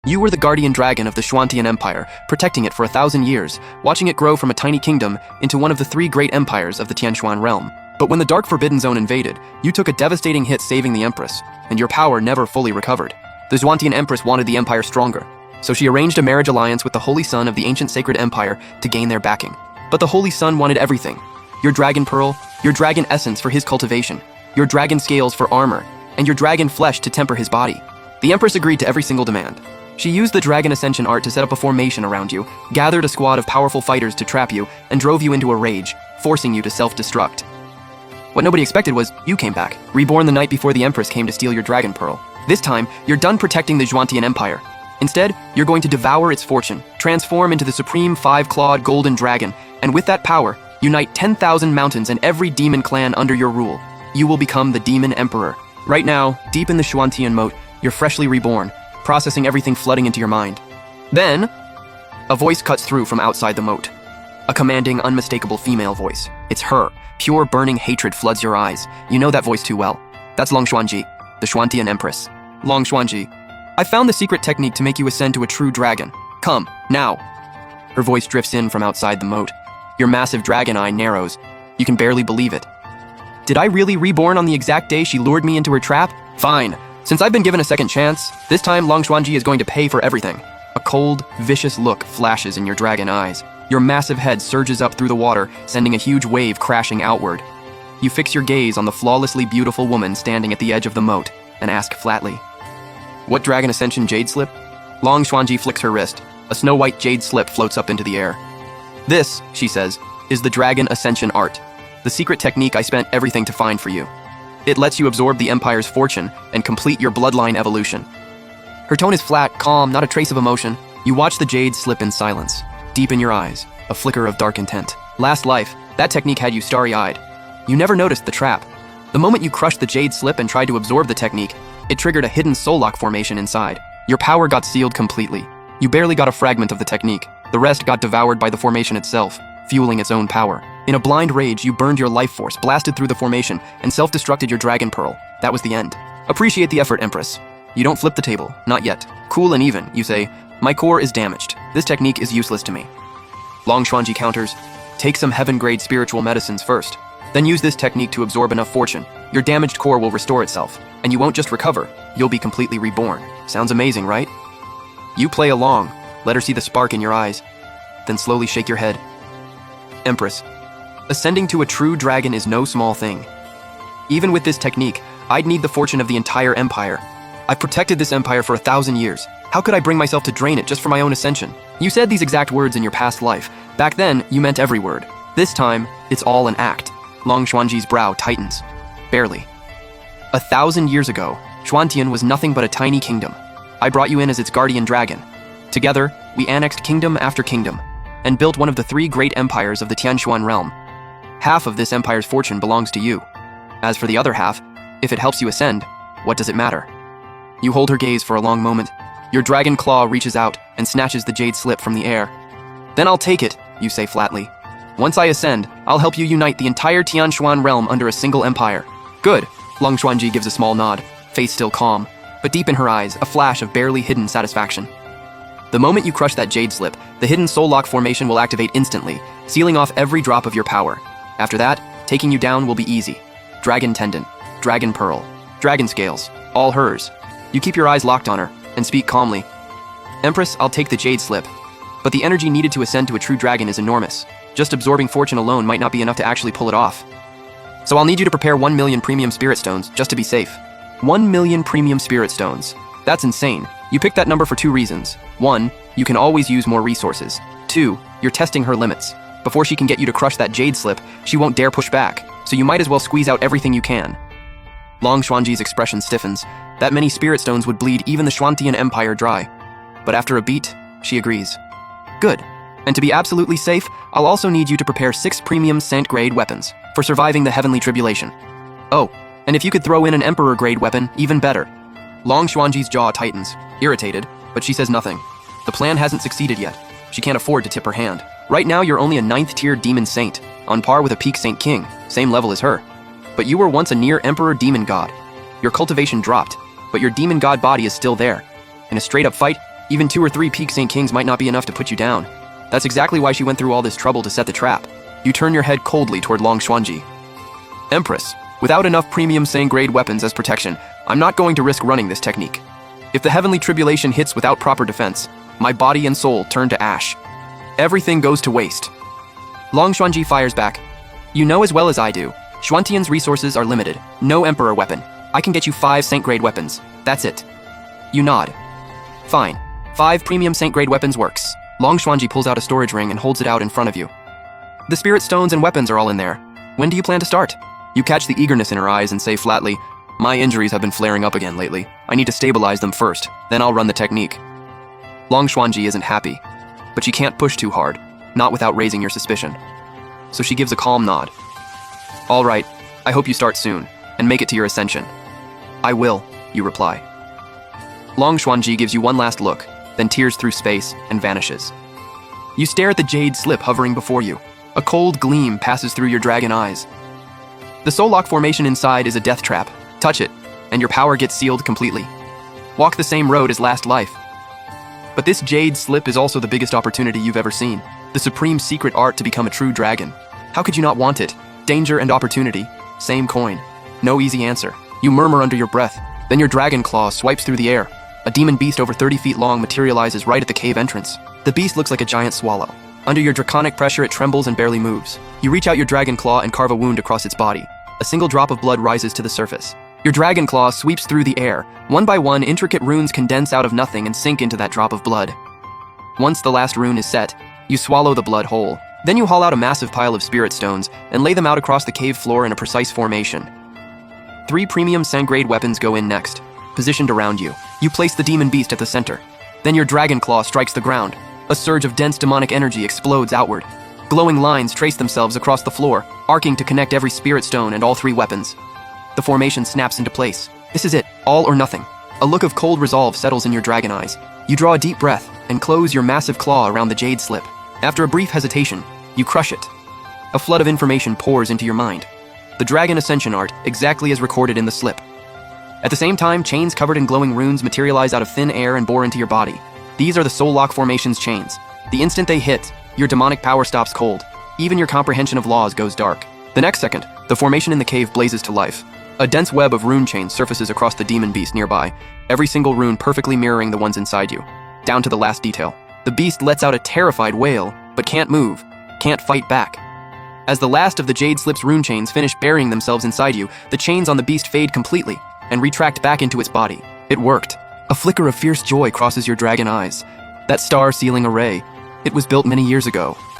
You were the guardian dragon of the Xuantian Empire, protecting it for 1,000 years, watching it grow from a tiny kingdom into one of the 3 great empires of the Tianxuan realm. But when the Dark Forbidden Zone invaded, you took a devastating hit saving the Empress, and your power never fully recovered. The Xuantian Empress wanted the Empire stronger, so she arranged a marriage alliance with the Holy Son of the ancient sacred empire to gain their backing. But the Holy Son wanted everything: your dragon pearl, your dragon essence for his cultivation, your dragon scales for armor, and your dragon flesh to temper his body. The Empress agreed to every single demand. She used the Dragon Ascension art to set up a formation around you, gathered a squad of powerful fighters to trap you, and drove you into a rage, forcing you to self-destruct. What nobody expected was you came back, reborn the night before the Empress came to steal your dragon pearl. This time, you're done protecting the Xuantian Empire. Instead, you're going to devour its fortune, transform into the supreme 5-clawed golden dragon, and with that power, unite 10,000 mountains and every demon clan under your rule. You will become the Demon Emperor. Right now, deep in the Xuantian moat, you're freshly reborn, processing everything flooding into your mind. Then, a voice cuts through from outside the moat. A commanding, unmistakable female voice. It's her. Pure burning hatred floods your eyes. You know that voice too well. That's Long Xuanji, the Xuantian Empress. Long Xuanji, I found the secret technique to make you ascend to a true dragon. Come, now. Her voice drifts in from outside the moat. Your massive dragon eye narrows. You can barely believe it. Did I really reborn on the exact day she lured me into her trap? Fine. Since I've been given a second chance, this time Long Xuanji is going to pay for everything. A cold, vicious look flashes in your dragon eyes. Your massive head surges up through the water, sending a huge wave crashing outward. You fix your gaze on the flawlessly beautiful woman standing at the edge of the moat and ask flatly, "What Dragon Ascension jade slip?" Long Xuanji flicks her wrist. A snow-white jade slip floats up into the air. "This," she says, "is the Dragon Ascension art. The secret technique I spent everything to find for you. It lets you absorb the Empire's fortune and complete your bloodline evolution." Her tone is flat, calm, not a trace of emotion. You watch the jade slip in silence. Deep in your eyes, a flicker of dark intent. Last life, that technique had you starry-eyed. You never noticed the trap. The moment you crushed the jade slip and tried to absorb the technique, it triggered a hidden soul lock formation inside. Your power got sealed completely. You barely got a fragment of the technique. The rest got devoured by the formation itself, fueling its own power. In a blind rage, you burned your life force, blasted through the formation, and self-destructed your dragon pearl. That was the end. Appreciate the effort, Empress. You don't flip the table, not yet. Cool and even, you say, "My core is damaged. This technique is useless to me." Long Xuanji counters, "Take some heaven-grade spiritual medicines first. Then use this technique to absorb enough fortune. Your damaged core will restore itself, and you won't just recover, you'll be completely reborn." Sounds amazing, right? You play along, let her see the spark in your eyes, then slowly shake your head. "Empress, ascending to a true dragon is no small thing. Even with this technique, I'd need the fortune of the entire empire. I've protected this empire for 1,000 years. How could I bring myself to drain it just for my own ascension?" You said these exact words in your past life. Back then, you meant every word. This time, it's all an act. Long Xuanji's brow tightens. Barely. 1,000 years ago, Xuantian was nothing but a tiny kingdom. I brought you in as its guardian dragon. Together, we annexed kingdom after kingdom, and built one of the 3 great empires of the Tianxuan realm. Half of this empire's fortune belongs to you. As for the other half, if it helps you ascend, what does it matter? You hold her gaze for a long moment. Your dragon claw reaches out and snatches the jade slip from the air. "Then I'll take it," you say flatly. "Once I ascend, I'll help you unite the entire Tianxuan realm under a single empire." "Good," Long Xuanji gives a small nod, face still calm, but deep in her eyes, a flash of barely hidden satisfaction. The moment you crush that jade slip, the hidden soul lock formation will activate instantly, sealing off every drop of your power. After that, taking you down will be easy. Dragon tendon, dragon pearl, dragon scales, all hers. You keep your eyes locked on her and speak calmly. "Empress, I'll take the jade slip, but the energy needed to ascend to a true dragon is enormous. Just absorbing fortune alone might not be enough to actually pull it off. So I'll need you to prepare 1 million premium spirit stones just to be safe." 1 million premium spirit stones. That's insane. You picked that number for 2 reasons. 1, you can always use more resources. 2, you're testing her limits. Before she can get you to crush that jade slip, she won't dare push back, so you might as well squeeze out everything you can. Long Xuanji's expression stiffens. That many spirit stones would bleed even the Xuantian Empire dry. But after a beat, she agrees. "Good. And to be absolutely safe, I'll also need you to prepare 6 premium Saint-grade weapons for surviving the heavenly tribulation. Oh, and if you could throw in an Emperor-grade weapon, even better." Long Xuanji's jaw tightens, irritated, but she says nothing. The plan hasn't succeeded yet. She can't afford to tip her hand. Right now, you're only a 9th-tier demon saint, on par with a peak Saint King, same level as her. But you were once a near Emperor demon god. Your cultivation dropped, but your demon god body is still there. In a straight-up fight, Even 2 or 3 Peak St. Kings might not be enough to put you down. That's exactly why she went through all this trouble to set the trap. You turn your head coldly toward Long Xuanji. Empress, without enough premium Sang-grade weapons as protection, I'm not going to risk running this technique. If the heavenly tribulation hits without proper defense, my body and soul turn to ash. Everything goes to waste. Long Xuanji fires back. You know as well as I do, Xuantian's resources are limited. No Emperor weapon. I can get you 5 Saint-grade weapons. That's it. You nod. Fine. 5 premium Saint-grade weapons works. Long Xuanji pulls out a storage ring and holds it out in front of you. The spirit stones and weapons are all in there. When do you plan to start? You catch the eagerness in her eyes and say flatly, my injuries have been flaring up again lately. I need to stabilize them first, then I'll run the technique. Long Xuanji isn't happy, but she can't push too hard, not without raising your suspicion. So she gives a calm nod. All right, I hope you start soon, and make it to your ascension. I will, you reply. Long Xuanji gives you one last look, then tears through space and vanishes. You stare at the jade slip hovering before you. A cold gleam passes through your dragon eyes. The Soul Lock formation inside is a death trap. Touch it, and your power gets sealed completely. Walk the same road as last life. But this jade slip is also the biggest opportunity you've ever seen. The supreme secret art to become a true dragon. How could you not want it? Danger and opportunity, same coin. No easy answer. You murmur under your breath. Then your dragon claw swipes through the air. A demon beast over 30 feet long materializes right at the cave entrance. The beast looks like a giant swallow. Under your draconic pressure, it trembles and barely moves. You reach out your dragon claw and carve a wound across its body. A single drop of blood rises to the surface. Your dragon claw sweeps through the air. One by one, intricate runes condense out of nothing and sink into that drop of blood. Once the last rune is set, you swallow the blood whole. Then you haul out a massive pile of spirit stones and lay them out across the cave floor in a precise formation. 3 premium Sang-grade weapons go in next, positioned around you. You place the demon beast at the center. Then your dragon claw strikes the ground. A surge of dense demonic energy explodes outward. Glowing lines trace themselves across the floor, arcing to connect every spirit stone and all 3 weapons. The formation snaps into place. This is it, all or nothing. A look of cold resolve settles in your dragon eyes. You draw a deep breath and close your massive claw around the jade slip. After a brief hesitation, you crush it. A flood of information pours into your mind. The dragon ascension art, exactly as recorded in the slip. At the same time, chains covered in glowing runes materialize out of thin air and bore into your body. These are the Soul Lock formation's chains. The instant they hit, your demonic power stops cold. Even your comprehension of laws goes dark. The next second, the formation in the cave blazes to life. A dense web of rune chains surfaces across the demon beast nearby, every single rune perfectly mirroring the ones inside you, down to the last detail. The beast lets out a terrified wail, but can't move, can't fight back. As the last of the jade slip's rune chains finish burying themselves inside you, the chains on the beast fade completely and retract back into its body. It worked. A flicker of fierce joy crosses your dragon eyes. That star sealing array, it was built many years ago,